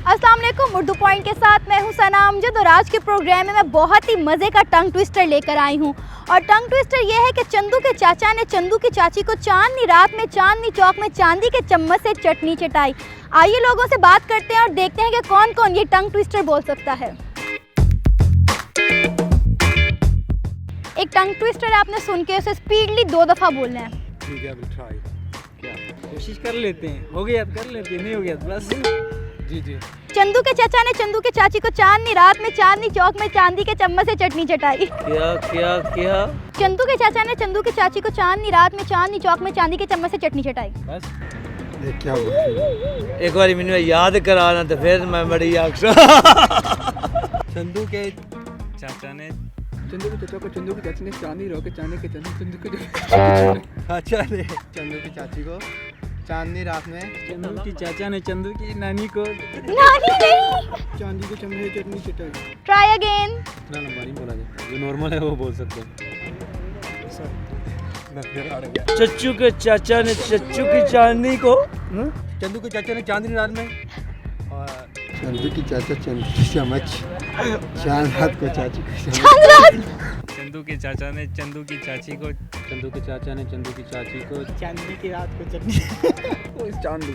अस्सलाम वालेकुम, उर्दू पॉइंट के साथ मैं हूं सना अमजद और आज के प्रोग्राम में मैं बहुत ही मज़े का टंग ट्विस्टर लेकर आई हूं। और टंग ट्विस्टर ये है कि चंदू के चाचा ने चंदू की चाची को चांदनी रात में चांदनी चौक में चांदी के चम्मच से चटनी चटाई। आइए लोगों से बात करते हैं और देखते हैं कि कौन कौन ये टंग ट्विस्टर बोल सकता है। एक टंग ट्विस्टर आपने सुन के उसे स्पीडली 2 दफ़ा बोलना है। ठीक है, अभी ट्राई क्या कोशिश कर लेते हैं, हो गया कर लेते हैं, नहीं हो गया तो बस। जी जी। चंदू के चाचा ने चंदू की चाची को चांदनी रात में चांदनी चौक में चांदी के चम्मच से चटनी चटाई। क्या क्या क्या? चंदू के चाचा ने चंदू की चाची को चांदनी रात में चांदनी चौक में चांदी के चम्मच से चटनी चटाई। बस ये क्या हुआ? एक बार मैंने याद कराना तो फिर मैं बड़ी अक्सर। चंदू के चाचा ने चंदू के चाचा को चंदू की चाची ने चांदी रोके चांदी के चंदू के अच्छा रे, चंदू की चाची को चांदनी रात में चंदू की चाचा ने चंदू की नानी को नानी नहीं। चांदी के चम्मच से चटनी चटाई। Try again. इतना लंबा नहीं बोला जाए, जो नॉर्मल है वो बोल सकते हैं। चच्चू के चाचा ने चच्चू की चांदी को चंदू के चाचा ने चांदनी रात में और चंदू की चाचा चंदू की चम्मच चांद रात को चाची चंदू के चाचा ने चंदू की चाची को चंदू के चाचा ने चंदू की चाची को चांदी की रात को चटनी चांदी।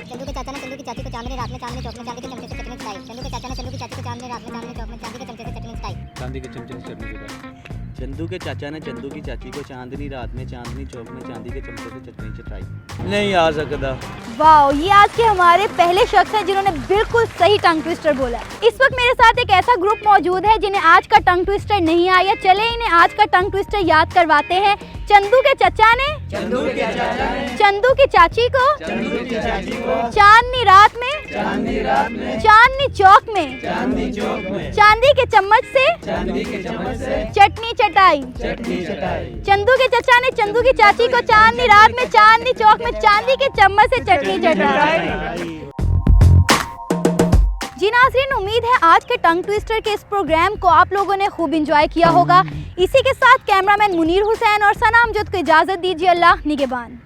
चंदू के चाचा ने चंदू की चाची को चांदनी रात में चांदनी चौक में चांदी के चमचे से चटनी चटाई। चंदू के चाचा ने चंदू की चाची को चांदनी रात में चांदनी चौक में चांदी के चमचे से चटनी चटाई। चांदी के चमचे से चटनी चटाई। चंदू के चाचा ने चंदू की चाची को चांदनी रात में चांदनी चौक में चांदी के चमचे से चटनी चटाई। नहीं आ सकता। वाओ, ये आज के हमारे पहले शख्स हैं जिन्होंने बिल्कुल सही टंग ट्विस्टर बोला। इस वक्त मेरे साथ एक ऐसा ग्रुप मौजूद है जिन्हें आज का टंग ट्विस्टर नहीं आया। चले इन्हें आज का टंग ट्विस्टर याद करवाते हैं। चंदू के चाचा ने चंदू की चाची को चांदनी रात में चांदनी चौक में चांदी के चम्मच से चटनी चटाई। चंदू के चाचा ने चंदू की चाची को चांदनी रात में चांदनी चौक में चांदी के चम्मच से चटनी चटाई। जी नाज़रीन, उम्मीद है आज के टंग ट्विस्टर के इस प्रोग्राम को आप लोगों ने खूब एंजॉय किया होगा। इसी के साथ कैमरामैन मुनीर हुसैन और सना अमजद को इजाज़त दीजिए। अल्लाह निगहबान।